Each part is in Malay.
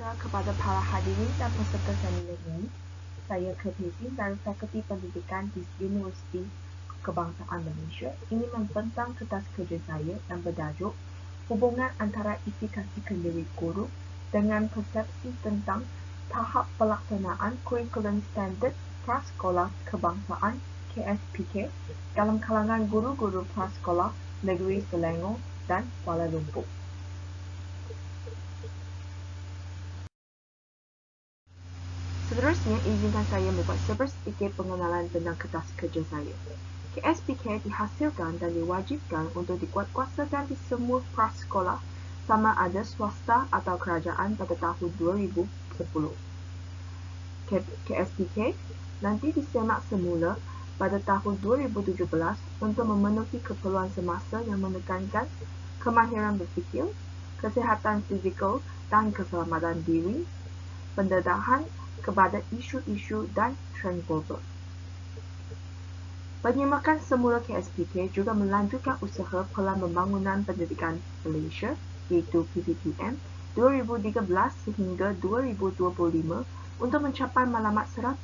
sejahtera kepada para hadirin dan peserta seminar ini. Saya Kepisin dari Fakulti Pendidikan di Universiti Kebangsaan Malaysia ingin membentang kertas kerja saya yang bertajuk Hubungan Antara Efikasi Kendiri Guru dengan Persepsi tentang Tahap Pelaksanaan Kurikulum Standard Prasekolah Kebangsaan KSPK dalam kalangan guru-guru prasekolah negeri Selangor dan Kuala Lumpur. Seterusnya, izinkan saya membuat sedikit pengenalan tentang kertas kerja saya. KSPK dihasilkan dan diwajibkan untuk dikuatkuasakan di semua prasekolah sama ada swasta atau kerajaan pada tahun 2010. KSPK nanti disemak semula pada tahun 2017 untuk memenuhi keperluan semasa yang menekankan kemahiran berfikir, kesihatan fizikal dan keselamatan diri, pendedahan kepada isu-isu dan trend global. Penyemakan semula KSPK juga melanjutkan usaha Pelan Pembangunan Pendidikan Malaysia iaitu PPPM 2013 sehingga 2025 untuk mencapai matlamat 100%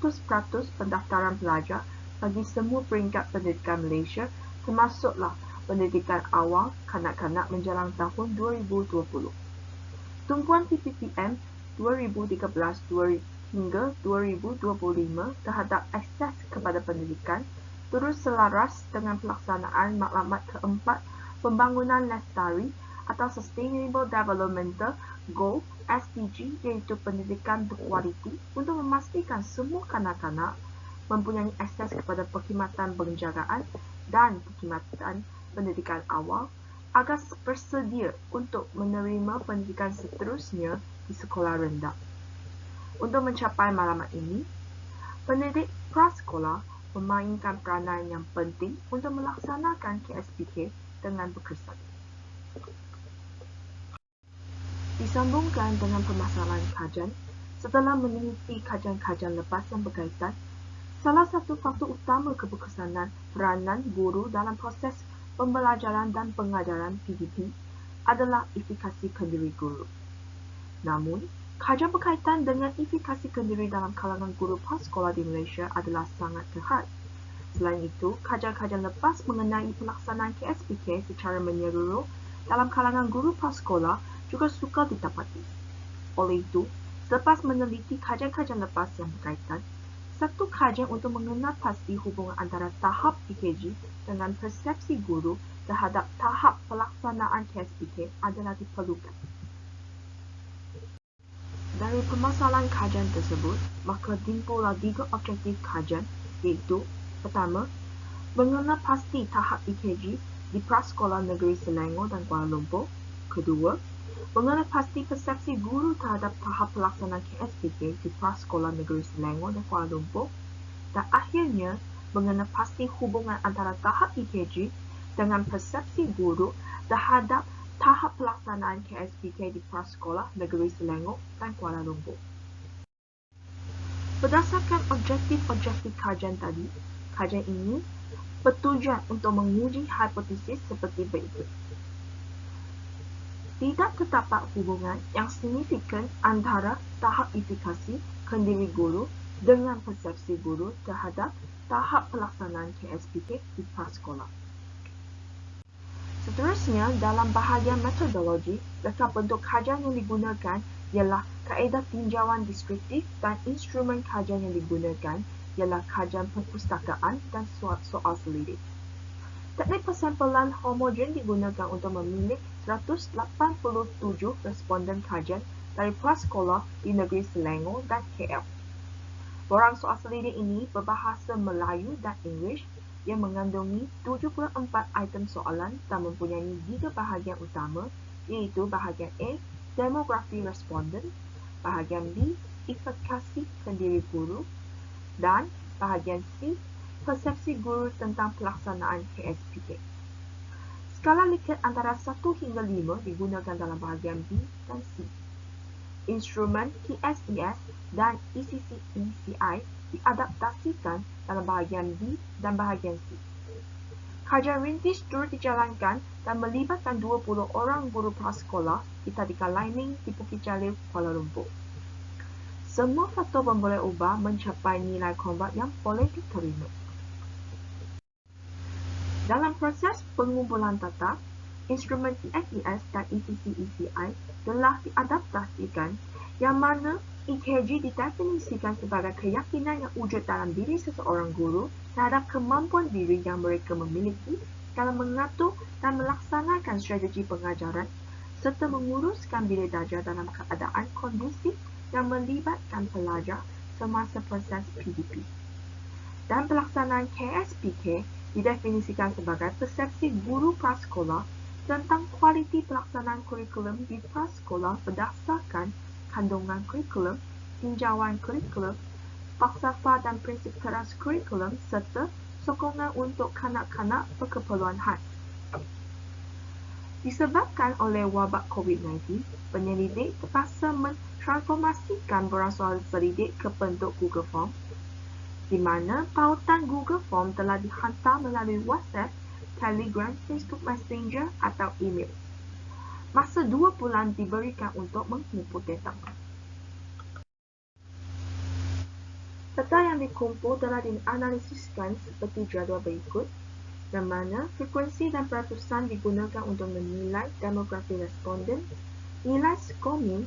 pendaftaran pelajar bagi semua peringkat pendidikan Malaysia termasuklah pendidikan awal kanak-kanak menjelang tahun 2020. Tumpuan PPPM 2013 hingga 2025 terhadap akses kepada pendidikan terus selaras dengan pelaksanaan matlamat keempat Pembangunan Lestari atau Sustainable Developmental Goal SDG iaitu pendidikan berkualiti untuk memastikan semua kanak-kanak mempunyai akses kepada perkhidmatan penjagaan dan perkhidmatan pendidikan awal agar bersedia untuk menerima pendidikan seterusnya di sekolah rendah. Untuk mencapai matlamat ini, pendidik prasekolah memainkan peranan yang penting untuk melaksanakan KSPK dengan berkesan. Disambungkan dengan permasalahan kajian, setelah meneliti kajian-kajian lepas yang berkaitan, salah satu faktor utama keberkesanan peranan guru dalam proses pembelajaran dan pengajaran PDP adalah efikasi kendiri guru. Namun, kajian berkaitan dengan efikasi kendiri dalam kalangan guru prasekolah di Malaysia adalah sangat terhad. Selain itu, kajian-kajian lepas mengenai pelaksanaan KSPK secara menyeluruh dalam kalangan guru prasekolah juga sukar didapati. Oleh itu, selepas meneliti kajian-kajian lepas yang berkaitan, satu kajian untuk mengenal pasti hubungan antara tahap EKG dengan persepsi guru terhadap tahap pelaksanaan KSPK adalah diperlukan. Dari permasalahan kajian tersebut, maka timbullah 3 objektif kajian iaitu pertama, mengenal pasti tahap EKG di prasekolah negeri Selangor dan Kuala Lumpur. Kedua, mengenal pasti persepsi guru terhadap tahap pelaksanaan KSPK di prasekolah negeri Selangor dan Kuala Lumpur. Dan akhirnya, mengenal pasti hubungan antara tahap EKG dengan persepsi guru terhadap tahap pelaksanaan KSPK di prasekolah negeri Selangor dan Kuala Lumpur. Berdasarkan objektif-objektif kajian tadi, kajian ini bertujuan untuk menguji hipotesis seperti berikut. Tidak terdapat hubungan yang signifikan antara tahap efikasi kendiri guru dengan persepsi guru terhadap tahap pelaksanaan KSPK di prasekolah. Seterusnya, dalam bahagian metodologi, reka bentuk kajian yang digunakan ialah kaedah tinjauan deskriptif dan instrumen kajian yang digunakan ialah kajian perpustakaan dan soal selidik. Teknik persampulan homogen digunakan untuk memilih 187 responden kajian dari prasekolah di negeri Selangor dan KL. Borang soal selidik ini berbahasa Melayu dan Inggeris yang mengandungi 74 item soalan dan mempunyai 3 bahagian utama iaitu bahagian A, demografi responden, bahagian B, efikasi kendiri guru, dan bahagian C, persepsi guru tentang pelaksanaan KSPK. Skala Likert antara 1 hingga 5 digunakan dalam bahagian B dan C. Instrumen KSES dan ECCECI diadaptasikan dalam bahagian B dan bahagian C. Kajian rintis turut dijalankan dan melibatkan 20 orang guru prasekolah di tadika lining di Bukit Jalil, Kuala Lumpur. semua faktor pun boleh ubah mencapai nilai kombat yang boleh diterima. Dalam proses pengumpulan data, instrumen EFES dan ECC-ECI telah diadaptasikan yang mana EKG didefinisikan sebagai keyakinan yang wujud dalam diri seseorang guru terhadap kemampuan diri yang mereka memiliki dalam mengatur dan melaksanakan strategi pengajaran serta menguruskan bilik darjah dalam keadaan kondusif yang melibatkan pelajar semasa proses PDP. Dan pelaksanaan KSPK didefinisikan sebagai persepsi guru prasekolah tentang kualiti pelaksanaan kurikulum di prasekolah berdasarkan kandungan kurikulum, tinjauan kurikulum, falsafah dan prinsip keras kurikulum serta sokongan untuk kanak-kanak berkeperluan khas. Disebabkan oleh wabak COVID-19, penyelidik terpaksa mentransformasikan berasal selidik ke bentuk Google Form, di mana pautan Google Form telah dihantar melalui WhatsApp, Telegram, Facebook Messenger atau email. Masa 2 bulan diberikan untuk menginput data. Data yang dikumpul telah dianalisiskan seperti jadual berikut, di mana frekuensi dan peratusan digunakan untuk menilai demografi responden, nilai skor min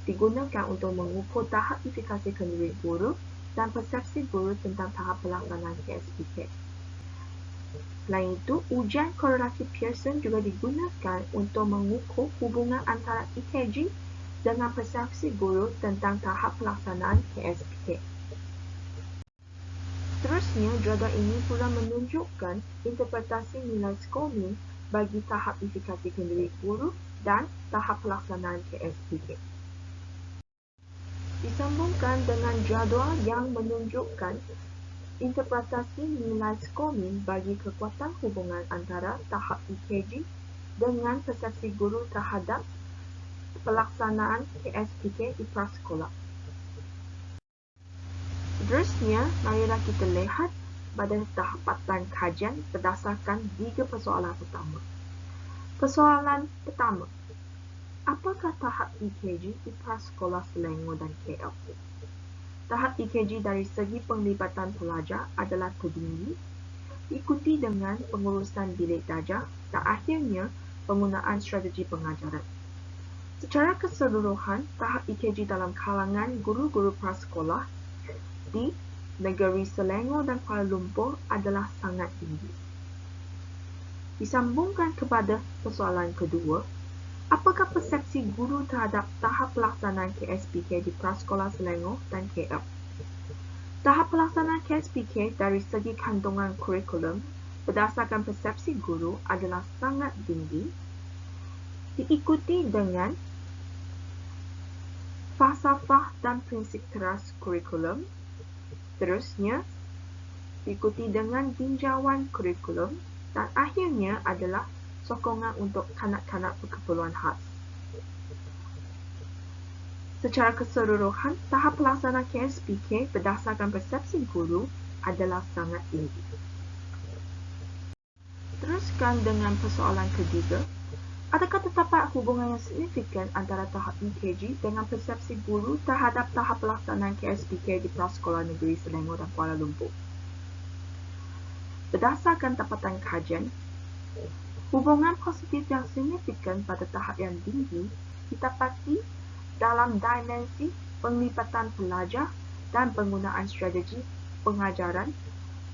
digunakan untuk mengukur tahap efikasi kenduri guru dan persepsi guru tentang tahap pelaksanaan KSPK. Selain itu, ujian korelasi Pearson juga digunakan untuk mengukur hubungan antara EKG dengan persepsi guru tentang tahap pelaksanaan KSPK. Seterusnya, jadual ini pula menunjukkan interpretasi nilai skor min bagi tahap efikasi kenduri guru dan tahap pelaksanaan KSPK. Disambungkan dengan jadual yang menunjukkan interpretasi nilai skor min bagi kekuatan hubungan antara tahap EKG dengan persepsi guru terhadap pelaksanaan KSPK di prasekolah. Seterusnya, marilah kita lihat pada tahapan kajian berdasarkan 3 persoalan utama. Persoalan pertama, apakah tahap EKG di prasekolah Selangor dan KL? Tahap EKG dari segi penglibatan pelajar adalah tertinggi, diikuti dengan pengurusan bilik darjah dan akhirnya penggunaan strategi pengajaran. Secara keseluruhan, tahap EKG dalam kalangan guru-guru prasekolah di negeri Selangor dan Kuala Lumpur adalah sangat tinggi. Disambungkan kepada persoalan kedua, apakah persepsi guru terhadap tahap pelaksanaan KSPK di prasekolah Selangor dan KL? Tahap pelaksanaan KSPK dari segi kandungan kurikulum berdasarkan persepsi guru adalah sangat tinggi, diikuti dengan falsafah dan prinsip keras kurikulum. Seterusnya, diikuti dengan tinjauan kurikulum dan akhirnya adalah sokongan untuk kanak-kanak berkeperluan khas. Secara keseluruhan, tahap pelaksanaan KSPK berdasarkan persepsi guru adalah sangat tinggi. Teruskan dengan persoalan ketiga, adakah terdapat hubungan yang signifikan antara tahap EKG dengan persepsi guru terhadap tahap pelaksanaan KSPK di prasekolah negeri Selangor dan Kuala Lumpur? Berdasarkan dapatan kajian, hubungan positif yang signifikan pada tahap yang tinggi didapati dalam dimensi penglibatan pelajar dan penggunaan strategi pengajaran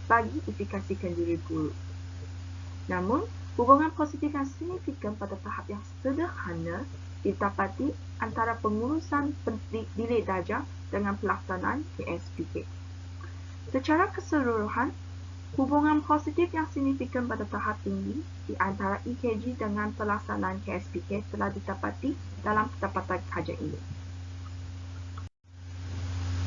bagi efikasi kenduri guru. Namun, hubungan positif yang signifikan pada tahap yang sederhana didapati antara pengurusan bilik darjah dengan pelaksanaan KSPK. Secara keseluruhan, hubungan positif yang signifikan pada tahap tinggi di antara EKG dengan pelaksanaan KSPK telah didapati dalam dapatan kajian ini.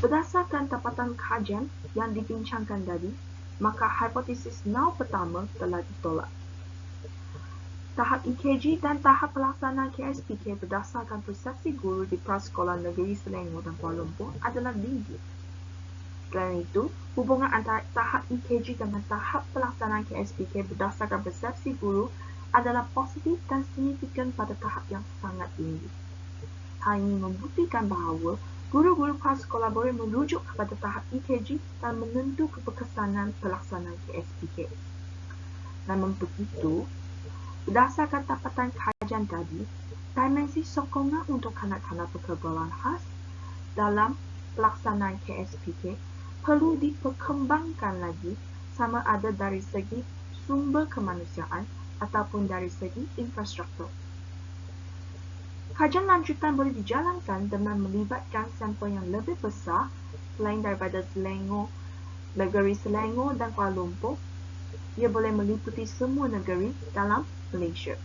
Berdasarkan dapatan kajian yang dibincangkan tadi, maka hipotesis nol pertama telah ditolak. Tahap EKG dan tahap pelaksanaan KSPK berdasarkan persepsi guru di prasekolah negeri Selangor dan Kuala Lumpur adalah tinggi. Selain itu, hubungan antara tahap EKG dengan tahap pelaksanaan KSPK berdasarkan persepsi guru adalah positif dan signifikan pada tahap yang sangat tinggi. Hal ini membuktikan bahawa Guru-guru PAS sekolah boleh merujuk kepada tahap EKG dan menentu keberkesanan pelaksanaan KSPK. Namun begitu, berdasarkan dapatan kajian tadi, dimensi sokongan untuk kanak-kanak berkeperluan khas dalam pelaksanaan KSPK perlu diperkembangkan lagi, sama ada dari segi sumber kemanusiaan ataupun dari segi infrastruktur. Kajian lanjutan boleh dijalankan dengan melibatkan sampel yang lebih besar selain daripada Selangor, negeri Selangor dan Kuala Lumpur. Ia boleh meliputi semua negeri dalam Malaysia.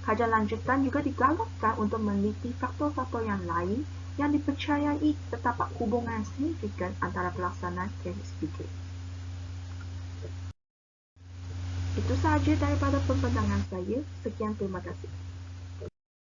Kajian lanjutan juga digalakkan untuk meneliti faktor-faktor yang lain yang dipercayai terdapat hubungan signifikan antara pelaksanaan KSPK. Itu sahaja daripada pembentangan saya. Sekian, terima kasih.